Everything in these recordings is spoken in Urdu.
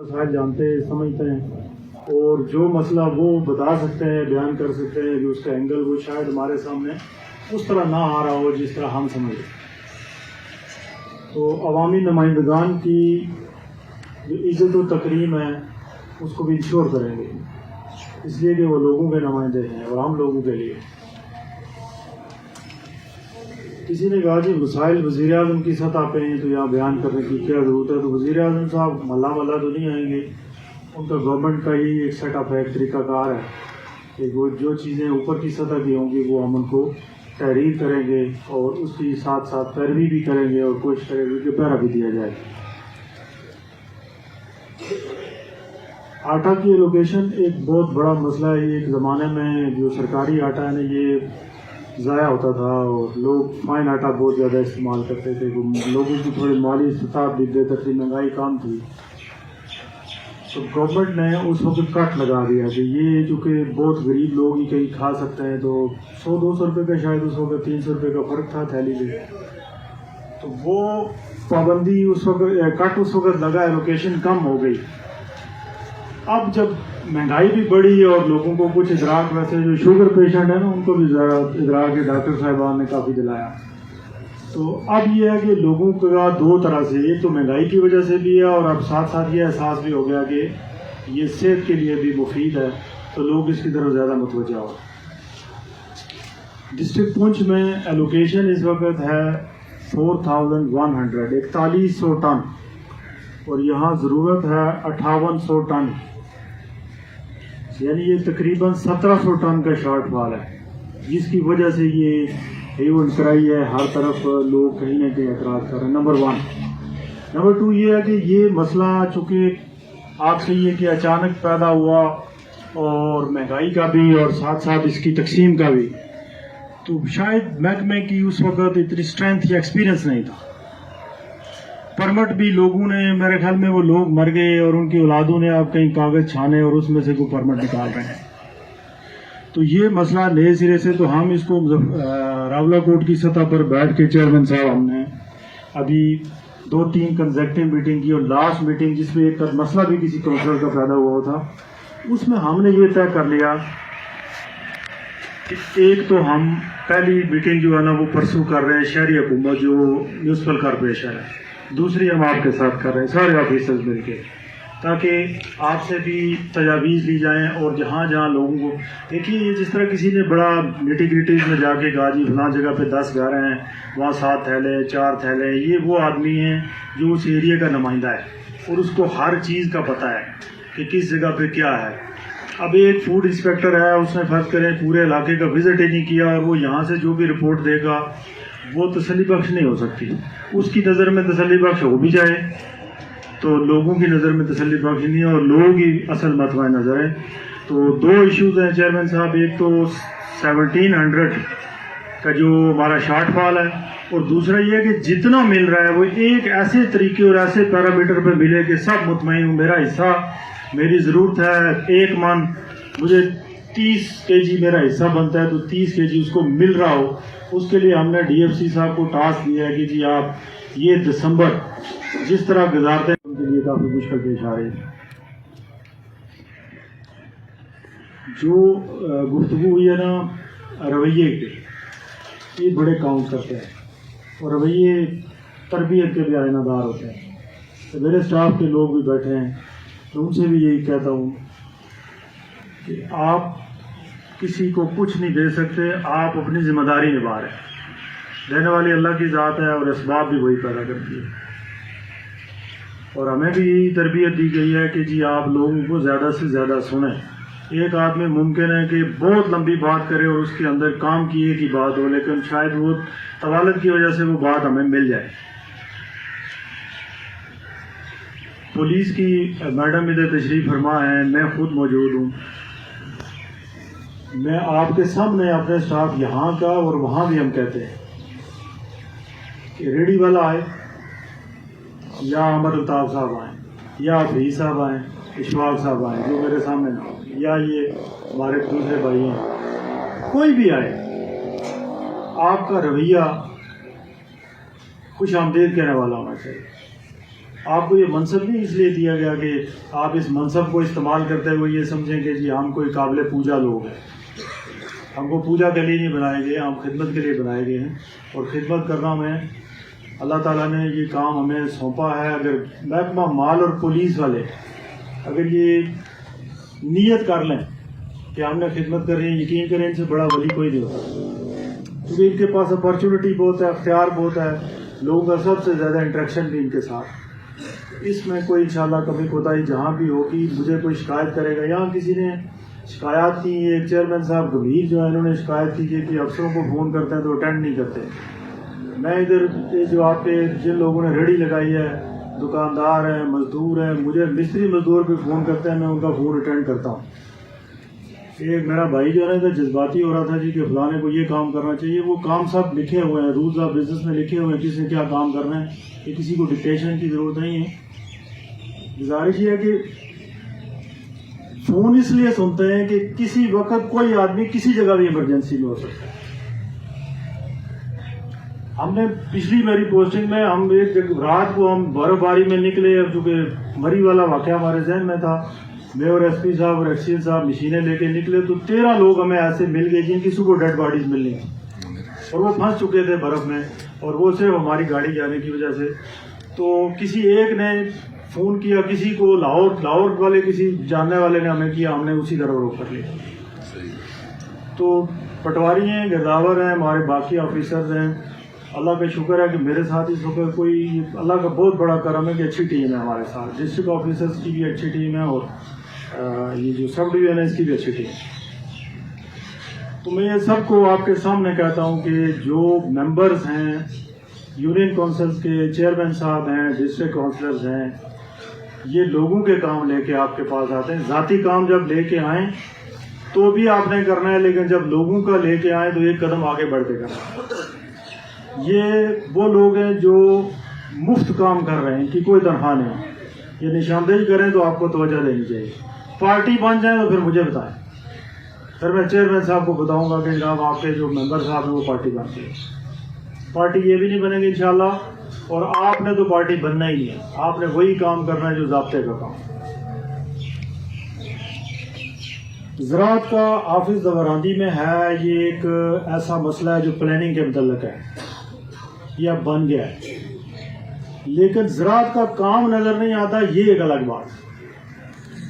مسائل جانتے ہیں، سمجھتے ہیں اور جو مسئلہ وہ بتا سکتے ہیں، بیان کر سکتے ہیں، جو اس کا اینگل وہ شاید ہمارے سامنے اس طرح نہ آ رہا ہو جس طرح ہم سمجھیں۔ تو عوامی نمائندگان کی جو عزت و تکریم ہے اس کو بھی انشور کریں گے، اس لیے کہ وہ لوگوں کے نمائندے ہیں اور ہم لوگوں کے لیے۔ کسی نے کہا جی مسائل وزیر اعظم کی سطح پہ ہیں تو یہاں بیان کرنے کی کیا ضرورت ہے؟ تو وزیر اعظم صاحب ملا تو نہیں آئیں گے، ان کا گورنمنٹ کا یہی ایک سیٹ اپ ہے، ایک طریقہ کار ہے کہ وہ جو چیزیں اوپر کی سطح کی ہوں گی وہ ہم ان کو تحریر کریں گے اور اس کی ساتھ ساتھ پیروی بھی کریں گے اور کوشش کریں گے کہ پیرا بھی دیا جائے۔ آٹا کی ایلوکیشن ایک بہت بڑا مسئلہ ہے۔ ایک زمانے میں جو سرکاری آٹا ہے نا یہ ضائع ہوتا تھا اور لوگ فائن آٹا بہت زیادہ استعمال کرتے تھے، لوگوں کی تھوڑی مالی استطاعت بھی بہتر تھی، مہنگائی کم تھی، تو گورنمنٹ نے اس وقت کٹ لگا دیا کہ یہ چونکہ بہت غریب لوگ ہی کہیں کھا سکتے ہیں، تو 100-200 روپے کا شاید اس وقت 300 روپے کا فرق تھا تھیلی میں، تو وہ پابندی اس وقت کٹ اس وقت لگا، ایلوکیشن کم ہو گئی۔ اب جب مہنگائی بھی بڑھی اور لوگوں کو کچھ ادراک، ویسے جو شوگر پیشنٹ ہے نا ان کو بھی ادراک کے ڈاکٹر صاحبان نے کافی دلایا، تو اب یہ ہے کہ لوگوں کا دو طرح سے، ایک تو مہنگائی کی وجہ سے بھی ہے اور اب ساتھ ساتھ یہ احساس بھی ہو گیا کہ یہ صحت کے لیے بھی مفید ہے، تو لوگ اس کی طرف زیادہ متوجہ ہو۔ ڈسٹرکٹ پونچھ میں ایلوکیشن اس وقت ہے 4100 ٹن اور یہاں ضرورت ہے 5800 ٹن، یعنی یہ تقریباً 1700 ٹن کا شارٹ فال ہے، جس کی وجہ سے یہ ایونٹ کرائی ہے، ہر طرف لوگ کہیں نہ کہیں اعتراض کر رہے ہیں۔ نمبر 1۔ نمبر 2 یہ ہے کہ یہ مسئلہ چونکہ آپ سے یہ کہ اچانک پیدا ہوا اور مہنگائی کا بھی اور ساتھ ساتھ اس کی تقسیم کا بھی، تو شاید محکمے کی اس وقت اتنی اسٹرینتھ یا ایکسپیرئنس نہیں تھا۔ پرمٹ بھی لوگوں نے، میرے خیال میں وہ لوگ مر گئے اور ان کی اولادوں نے اب کہیں کاغذ چھانے اور اس میں سے کوئی پرمٹ نکال رہے ہیں، تو یہ مسئلہ نئے سرے سے، تو ہم اس کو راولہ کوٹ کی سطح پر بیٹھ کے چیئرمین صاحب ہم نے ابھی 2-3 کنزیکٹیو میٹنگ کی، اور لاسٹ میٹنگ جس میں ایک مسئلہ بھی کسی کونسلر کا پیدا ہوا تھا، اس میں ہم نے یہ طے کر لیا کہ ایک تو ہم پہلی میٹنگ جو ہے نا وہ پرسو کر رہے ہیں شہری حکومت جو میونسپل کارپوریشن ہے، دوسری ہم آپ کے ساتھ کر رہے ہیں سارے آفیسرز مل کے، تاکہ آپ سے بھی تجاویز لی جائیں اور جہاں جہاں لوگوں کو دیکھیے، یہ جس طرح کسی نے بڑا نیٹی گریٹیز میں جا کے کہا جی فلاں جگہ پہ 10 گھر ہیں، وہاں 7 تھیلے 4 تھیلے، یہ وہ آدمی ہیں جو اس ایریا کا نمائندہ ہے اور اس کو ہر چیز کا پتہ ہے کہ کس جگہ پہ کیا ہے۔ اب ایک فوڈ انسپیکٹر ہے، اس نے فرض کریں پورے علاقے کا وزٹ ہی نہیں کیا اور وہ یہاں سے جو بھی رپورٹ دے گا وہ تسلی بخش نہیں ہو سکتی، اس کی نظر میں تسلی بخش ہو بھی جائے تو لوگوں کی نظر میں تسلی بخش نہیں ہے اور لوگ ہی اصل متوع نظر ہے۔ تو 2 ایشوز ہیں چیئرمین صاحب، ایک تو 1700 کا جو ہمارا شارٹ فال ہے اور دوسرا یہ ہے کہ جتنا مل رہا ہے وہ ایک ایسے طریقے اور ایسے پیرامیٹر پہ ملے کہ سب مطمئن ہوں، میرا حصہ، میری ضرورت ہے 1 من، مجھے 30 kg میرا حصہ بنتا ہے تو 30 kg اس کو مل رہا ہو۔ اس کے لیے ہم نے ڈی ایف سی صاحب کو ٹاسک دیا ہے کہ جی آپ یہ دسمبر جس طرح گزارتے ہیں ان کے لیے کافی مشکل پیش آ رہی ہے۔ جو گفتگو ہوئی ہے نا رویے کے، یہ بڑے کاؤنٹ کرتے ہیں اور رویے تربیت کے بھی آئینہ دار ہوتے ہیں، تو میرے اسٹاف کے لوگ بھی بیٹھے ہیں، تو ان سے بھی یہی کہتا ہوں کہ آپ کسی کو کچھ نہیں دے سکتے، آپ اپنی ذمہ داری نبھا رہے ہیں، دینے والی اللہ کی ذات ہے اور اسباب بھی وہی پیدا کرتی ہے، اور ہمیں بھی یہی تربیت دی گئی ہے کہ جی آپ لوگوں کو زیادہ سے زیادہ سنیں۔ ایک آدمی ممکن ہے کہ بہت لمبی بات کرے اور اس کے اندر کام کیے کی بات ہو، لیکن شاید وہ طوالت کی وجہ سے وہ بات ہمیں مل جائے۔ پولیس کی میڈم ادھر تشریف فرما ہے، میں خود موجود ہوں، میں آپ کے سامنے اپنے اسٹاف یہاں کا اور وہاں بھی ہم کہتے ہیں کہ ریڈی والا آئے یا عمر الطاف صاحب آئیں یا حفیظ صاحب آئیں، اشفاق صاحب آئیں جو میرے سامنے نہ ہو، یا یہ ہمارے دوسرے بھائی ہیں، کوئی بھی آئے، آپ کا رویہ خوش آمدید کہنے والا ہونا چاہیے۔ آپ کو یہ منصب نہیں اس لیے دیا گیا کہ آپ اس منصب کو استعمال کرتے ہوئے یہ سمجھیں کہ جی ہم کوئی قابل پوجا لوگ ہیں. ہم کو پوجا کے لیے نہیں بنائے گئے, ہم خدمت کے لیے بنائے گئے ہیں, اور خدمت کرنا ہمیں اللہ تعالیٰ نے یہ کام ہمیں سونپا ہے. اگر محکمہ مال اور پولیس والے اگر یہ نیت کر لیں کہ ہم نے خدمت کر رہی ہیں, یقین کریں ان سے بڑا ولی کوئی نہیں ہوتا, کیونکہ ان کے پاس اپرچونٹی بہت ہے, اختیار بہت ہے, لوگوں کا سب سے زیادہ انٹریکشن بھی ان کے ساتھ. اس میں کوئی انشاءاللہ کمی کوتاہی جہاں بھی ہوگی مجھے کوئی شکایت کرے گا. یہاں کسی نے شکایات کی, ایک چیئرمین صاحب گمبھیر جو ہے انہوں نے شکایت کی کہ افسروں کو فون کرتے ہیں تو اٹینڈ نہیں کرتے. میں ادھر جو آپ کے جن لوگوں نے ریڑھی لگائی ہے, دکاندار ہیں, مزدور ہیں, مجھے مستری مزدور پہ فون کرتے ہیں, میں ان کا فون اٹینڈ کرتا ہوں. ایک میرا بھائی جو ہے نا جذباتی ہو رہا تھا جی کہ فلانے کو یہ کام کرنا چاہیے, وہ کام سب لکھے ہوئے ہیں, رولز آف بزنس میں لکھے ہوئے ہیں کس نے کیا کام کرنا ہے, یہ کسی کو ڈکٹیشن کی ضرورت نہیں ہے. گزارش یہ ہے کہ فون اس لیے سنتے ہیں کہ کسی وقت کوئی آدمی کسی جگہ بھی ایمرجنسی میں ہو سکتا ہے. ہم نے پچھلی میری پوسٹنگ میں ہم ایک رات کو ہم برف باری میں نکلے, چونکہ مری والا واقعہ ہمارے ذہن میں تھا, میں اور ایس پی صاحب اور ایکس صاحب مشینیں لے کے نکلے تو 13 لوگ ہمیں ایسے مل گئے جن کی صبح ڈیڈ باڈیز ملنی ہیں, اور وہ پھنس چکے تھے برف میں, اور وہ صرف ہماری گاڑی جانے کی وجہ سے. تو کسی ایک نے فون کیا کسی کو, لاہور والے کسی جاننے والے نے ہمیں کیا, ہم نے اسی طرح روک کر لیا. تو پٹواری ہیں, گرداور ہیں, ہمارے باقی آفیسرز ہیں. اللہ کا شکر ہے کہ میرے ساتھ اس وقت کوئی, اللہ کا بہت بڑا کرم ہے کہ اچھی ٹیم ہے ہمارے ساتھ. ڈسٹرکٹ آفیسرز کی بھی اچھی ٹیم ہے, اور یہ جو سب ڈویژن ہے اس کی بھی اچھی ٹیم ہے. تو میں یہ سب کو آپ کے سامنے کہتا ہوں کہ جو ممبرز ہیں, یونین کونسلز کے چیئرمین صاحب ہیں, ڈسٹرکٹ کونسلرز ہیں, یہ لوگوں کے کام لے کے آپ کے پاس آتے ہیں. ذاتی کام جب لے کے آئیں تو بھی آپ نے کرنا ہے, لیکن جب لوگوں کا لے کے آئیں تو ایک قدم آگے بڑھ کے کرنا. یہ وہ لوگ ہیں جو مفت کام کر رہے ہیں کہ کوئی تنخواہ نہیں. یہ نشاندہی کریں تو آپ کو توجہ دینی چاہیے. پارٹی بن جائیں تو پھر مجھے بتائیں, پھر میں چیئرمین صاحب کو بتاؤں گا کہ جناب آپ کے جو ممبر صاحب ہیں وہ پارٹی بنتی ہے. پارٹی یہ بھی نہیں بنے گی انشاءاللہ, اور آپ نے تو پارٹی بننا ہی ہے. آپ نے وہی کام کرنا ہے جو ضابطے کا کام. زراعت کا آفس دورandی میں ہے, یہ ایک ایسا مسئلہ ہے جو پلاننگ کے متعلق ہے, یہ اب بن گیا ہے, لیکن زراعت کا کام نظر نہیں آتا, یہ ایک الگ بات.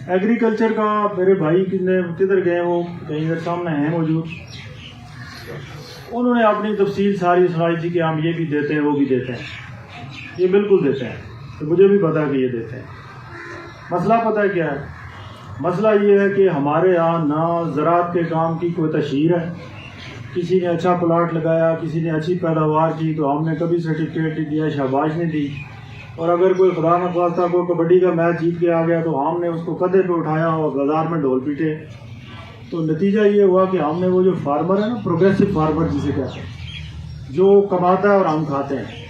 ایگریکلچر کا میرے بھائی کدھر گئے, وہ کہیں ادھر سامنے ہیں موجود, انہوں نے اپنی تفصیل ساری سنائی تھی کہ ہم یہ بھی دیتے ہیں وہ بھی دیتے ہیں. یہ بالکل دیتے ہیں, تو مجھے بھی پتا ہے کہ یہ دیتے ہیں. مسئلہ پتہ ہے کیا ہے؟ مسئلہ یہ ہے کہ ہمارے ہاں نہ زراعت کے کام کی کوئی تشہیر ہے. کسی نے اچھا پلاٹ لگایا, کسی نے اچھی پیداوار کی تو ہم نے کبھی سرٹیفکیٹ نہیں دیا, شاباش نہیں دی. اور اگر کوئی خدا نخواستہ کوئی کبڈی کا میچ جیت کے آ گیا تو ہم نے اس کو کدھے پہ اٹھایا اور بازار میں ڈھول پیٹے. تو نتیجہ یہ ہوا کہ ہم نے وہ جو فارمر ہے نا, پروگریسو فارمر جسے کہتے ہیں, جو کماتا ہے اور ہم کھاتے ہیں,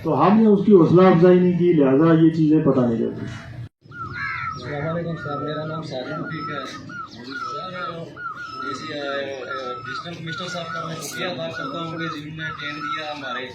تو ہم نے اس کی حوصلہ افزائی نہیں کی, لہٰذا یہ چیزیں پتہ نہیں چلتی. السلام علیکم صاحب, میرا نام ساجد رفیق ہے. ڈویژنل کمشنر صاحب کا میں شکریہ ادا کرتا ہوں کہ جنہوں نے ٹین دیا ہمارے